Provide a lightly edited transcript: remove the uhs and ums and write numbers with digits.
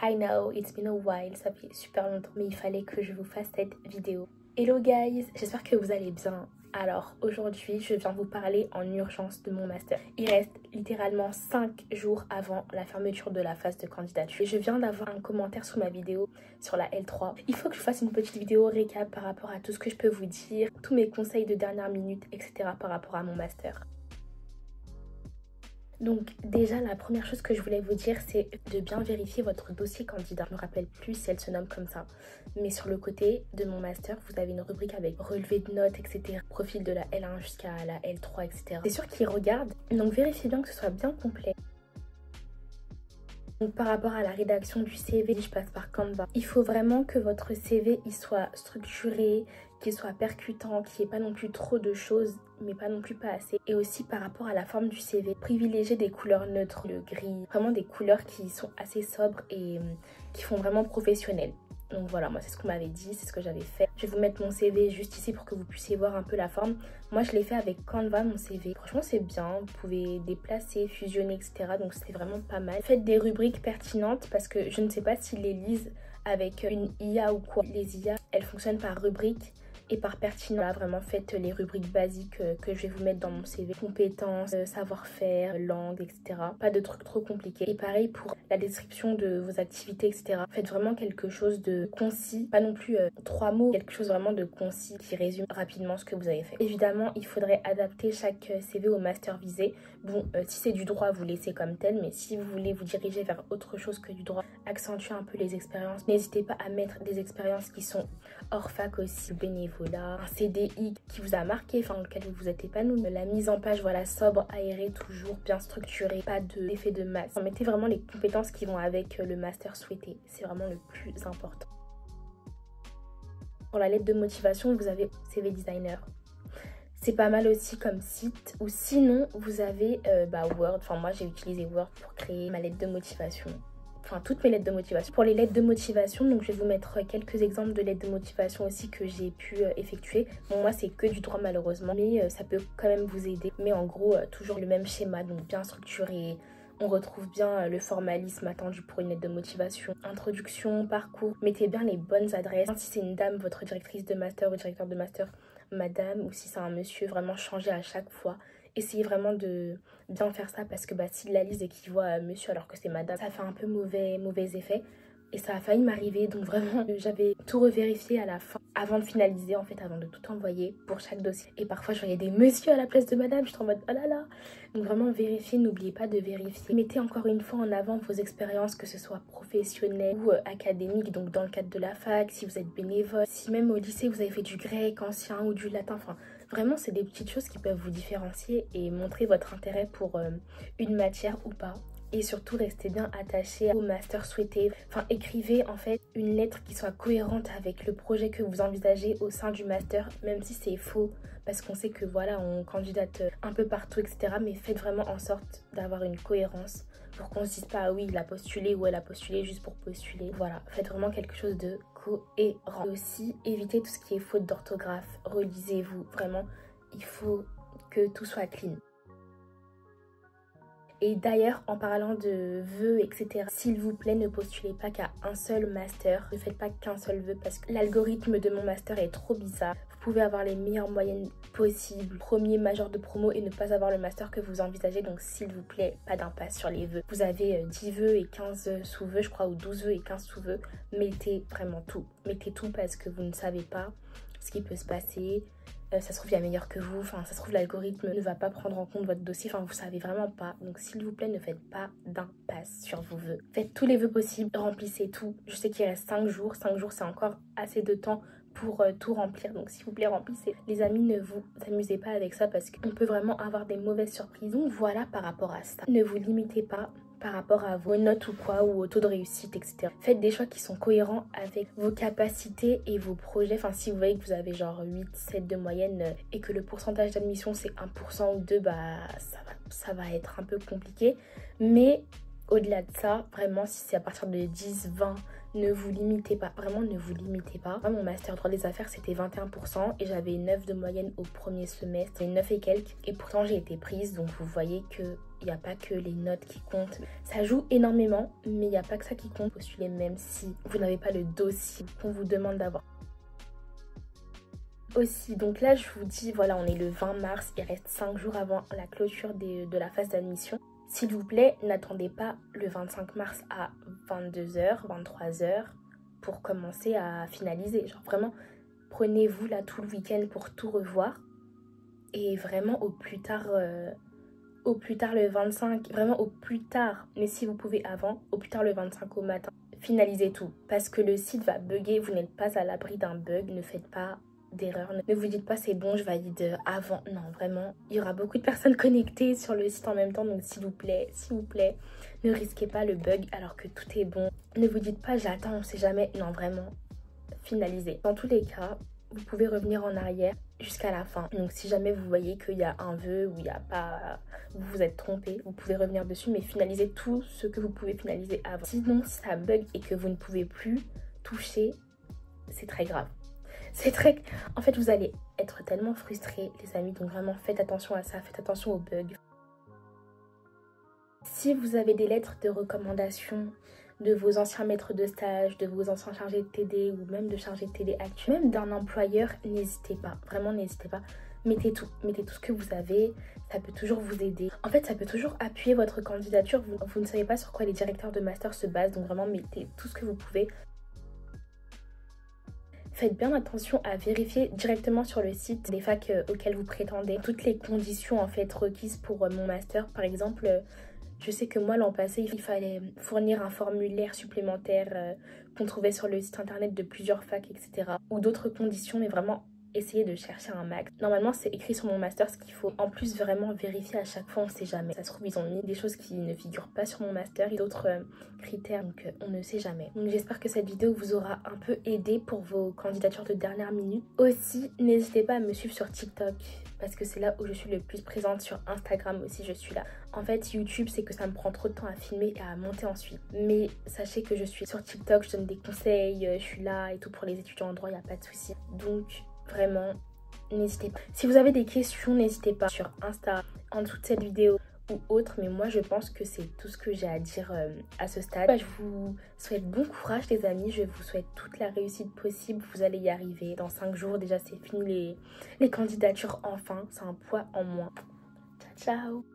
I know, it's been a while, ça fait super longtemps, mais il fallait que je vous fasse cette vidéo. Hello guys, j'espère que vous allez bien. Alors aujourd'hui, je viens vous parler en urgence de mon master. Il reste littéralement 5 jours avant la fermeture de la phase de candidature. Et je viens d'avoir un commentaire sous ma vidéo sur la L3. Il faut que je fasse une petite vidéo récap par rapport à tout ce que je peux vous dire, tous mes conseils de dernière minute, etc. par rapport à mon master. Donc déjà la première chose que je voulais vous dire, c'est de bien vérifier votre dossier candidat. Je ne me rappelle plus si elle se nomme comme ça, mais sur le côté de mon master vous avez une rubrique avec relevé de notes, etc. Profil de la L1 jusqu'à la L3, etc. C'est sûr qu'ils regardent, donc vérifiez bien que ce soit bien complet. Donc par rapport à la rédaction du CV, je passe par Canva. Il faut vraiment que votre CV il soit structuré, qu'il soit percutant, qu'il n'y ait pas non plus trop de choses, mais pas non plus pas assez. Et aussi par rapport à la forme du CV, privilégiez des couleurs neutres, le gris, vraiment des couleurs qui sont assez sobres et qui font vraiment professionnel. Donc voilà, moi c'est ce qu'on m'avait dit, c'est ce que j'avais fait. Je vais vous mettre mon CV juste ici pour que vous puissiez voir un peu la forme. Moi je l'ai fait avec Canva, mon CV. Franchement c'est bien, vous pouvez déplacer, fusionner, etc. Donc c'est vraiment pas mal. Faites des rubriques pertinentes parce que je ne sais pas s'ils les lisent avec une IA ou quoi. Les IA, elles fonctionnent par rubrique et par pertinent. Là, vraiment faites les rubriques basiques que je vais vous mettre dans mon CV. Compétences, savoir-faire, langue, etc. Pas de trucs trop compliqués. Et pareil pour la description de vos activités, etc. Faites vraiment quelque chose de concis, pas non plus 3 mots, quelque chose vraiment de concis qui résume rapidement ce que vous avez fait. Évidemment, il faudrait adapter chaque CV au master visé. Bon, si c'est du droit, vous laissez comme tel, mais si vous voulez vous diriger vers autre chose que du droit, accentuez un peu les expériences. N'hésitez pas à mettre des expériences qui sont hors fac aussi, bénévolat, un CDI qui vous a marqué, enfin dans lequel vous vous êtes épanoui, la mise en page, voilà, sobre, aérée, toujours bien structurée, pas d'effet de masse. Mettez vraiment les compétences qui vont avec le master souhaité, c'est vraiment le plus important. Pour la lettre de motivation, vous avez CV Designer. C'est pas mal aussi comme site. Ou sinon, vous avez Word. Enfin, moi, j'ai utilisé Word pour créer ma lettre de motivation. Enfin, toutes mes lettres de motivation. Pour les lettres de motivation, donc je vais vous mettre quelques exemples de lettres de motivation aussi que j'ai pu effectuer. Bon, moi, c'est que du droit malheureusement, mais ça peut quand même vous aider. Mais en gros, toujours le même schéma, donc bien structuré. On retrouve bien le formalisme attendu pour une lettre de motivation. Introduction, parcours. Mettez bien les bonnes adresses. Si c'est une dame, votre directrice de master ou directeur de master, madame, ou si c'est un monsieur, vraiment changer à chaque fois. Essayez vraiment de bien faire ça parce que s'il la lise et qu'il voit monsieur alors que c'est madame, ça fait un peu mauvais effet. Et ça a failli m'arriver, donc vraiment j'avais tout revérifié à la fin avant de finaliser, en fait, avant de tout envoyer pour chaque dossier. Et parfois je voyais des monsieur à la place de madame, j'étais en mode oh là là. Donc vraiment vérifiez, n'oubliez pas de vérifier. Mettez encore une fois en avant vos expériences, que ce soit professionnelles ou académiques, donc dans le cadre de la fac, si vous êtes bénévole, si même au lycée vous avez fait du grec ancien ou du latin, enfin vraiment c'est des petites choses qui peuvent vous différencier et montrer votre intérêt pour une matière ou pas. Et surtout, restez bien attaché au master souhaité. Enfin, écrivez en fait une lettre qui soit cohérente avec le projet que vous envisagez au sein du master, même si c'est faux. Parce qu'on sait que voilà, on candidate un peu partout, etc. Mais faites vraiment en sorte d'avoir une cohérence pour qu'on se dise pas, ah oui, il a postulé ou elle a postulé juste pour postuler. Voilà, faites vraiment quelque chose de cohérent. Et aussi, évitez tout ce qui est faute d'orthographe. Relisez-vous, vraiment, il faut que tout soit clean. Et d'ailleurs, en parlant de vœux, etc., s'il vous plaît, ne postulez pas qu'à un seul master. Ne faites pas qu'un seul vœu parce que l'algorithme de mon master est trop bizarre. Vous pouvez avoir les meilleures moyennes possibles, premier major de promo et ne pas avoir le master que vous envisagez. Donc s'il vous plaît, pas d'impasse sur les vœux. Vous avez 10 vœux et 15 sous-vœux, je crois, ou 12 vœux et 15 sous-vœux. Mettez vraiment tout. Mettez tout parce que vous ne savez pas ce qui peut se passer. Ça se trouve il y a meilleur que vous, enfin ça se trouve l'algorithme ne va pas prendre en compte votre dossier, enfin vous savez vraiment pas. Donc s'il vous plaît, ne faites pas d'impasse sur vos vœux. Faites tous les vœux possibles, remplissez tout. Je sais qu'il reste 5 jours, 5 jours c'est encore assez de temps pour tout remplir. Donc s'il vous plaît, remplissez. Les amis, ne vous amusez pas avec ça parce qu'on peut vraiment avoir des mauvaises surprises. Donc voilà par rapport à ça. Ne vous limitez pas par rapport à vos notes ou quoi, ou au taux de réussite, etc. Faites des choix qui sont cohérents avec vos capacités et vos projets. Enfin, si vous voyez que vous avez genre 8, 7 de moyenne et que le pourcentage d'admission c'est 1% ou 2, ça va être un peu compliqué. Mais au-delà de ça, vraiment, si c'est à partir de 10, 20, ne vous limitez pas. Vraiment, ne vous limitez pas. Moi, mon master droit des affaires, c'était 21% et j'avais 9 de moyenne au premier semestre, et 9 et quelques. Et pourtant, j'ai été prise. Donc, vous voyez qu'il Il n'y a pas que les notes qui comptent. Ça joue énormément, mais il n'y a pas que ça qui compte. Postulez même si vous n'avez pas le dossier qu'on vous demande d'avoir. Aussi, donc là je vous dis, voilà, on est le 20 mars, il reste 5 jours avant la clôture de la phase d'admission. S'il vous plaît, n'attendez pas le 25 mars à 22h, 23h pour commencer à finaliser. Genre vraiment, prenez-vous là tout le week-end pour tout revoir. Et vraiment au plus tard le 25, vraiment au plus tard, mais si vous pouvez avant, au plus tard le 25 au matin, finalisez tout. Parce que le site va bugger, vous n'êtes pas à l'abri d'un bug, ne faites pas d'erreur. Ne vous dites pas c'est bon, je valide avant. Non, vraiment, il y aura beaucoup de personnes connectées sur le site en même temps. Donc s'il vous plaît, ne risquez pas le bug alors que tout est bon. Ne vous dites pas j'attends, on sait jamais. Non, vraiment, finalisez. Dans tous les cas, vous pouvez revenir en arrière jusqu'à la fin. Donc si jamais vous voyez qu'il y a un vœu ou il n'y a pas, vous vous êtes trompé, vous pouvez revenir dessus, mais finalisez tout ce que vous pouvez finaliser avant. Sinon, si ça bug et que vous ne pouvez plus toucher, c'est très grave. En fait, vous allez être tellement frustrés, les amis. Donc vraiment, faites attention à ça. Faites attention aux bugs. Si vous avez des lettres de recommandation de vos anciens maîtres de stage, de vos anciens chargés de TD ou même de chargés de TD actuels, même d'un employeur, n'hésitez pas. Vraiment, n'hésitez pas. Mettez tout ce que vous avez. Ça peut toujours vous aider. En fait, ça peut toujours appuyer votre candidature. Vous ne savez pas sur quoi les directeurs de master se basent. Donc vraiment, mettez tout ce que vous pouvez. Faites bien attention à vérifier directement sur le site des facs auxquelles vous prétendez toutes les conditions en fait requises pour mon master. Par exemple, je sais que moi l'an passé, il fallait fournir un formulaire supplémentaire qu'on trouvait sur le site internet de plusieurs facs, etc. Ou d'autres conditions, mais vraiment essayez de chercher un max. Normalement, c'est écrit sur mon master ce qu'il faut. En plus, vraiment vérifier à chaque fois, on ne sait jamais. Ça se trouve, ils ont mis des choses qui ne figurent pas sur mon master et d'autres critères, donc on ne sait jamais. Donc j'espère que cette vidéo vous aura un peu aidé pour vos candidatures de dernière minute. Aussi, n'hésitez pas à me suivre sur TikTok parce que c'est là où je suis le plus présente. Sur Instagram aussi, je suis là. En fait, YouTube, c'est que ça me prend trop de temps à filmer et à monter ensuite. Mais sachez que je suis sur TikTok, je donne des conseils, je suis là et tout pour les étudiants en droit, il n'y a pas de souci. Donc vraiment, n'hésitez pas. Si vous avez des questions, n'hésitez pas sur Insta, en dessous de cette vidéo ou autre. Mais moi, je pense que c'est tout ce que j'ai à dire à ce stade. Je vous souhaite bon courage, les amis. Je vous souhaite toute la réussite possible. Vous allez y arriver. Dans 5 jours, déjà, c'est fini les candidatures. Enfin, c'est un poids en moins. Ciao, ciao.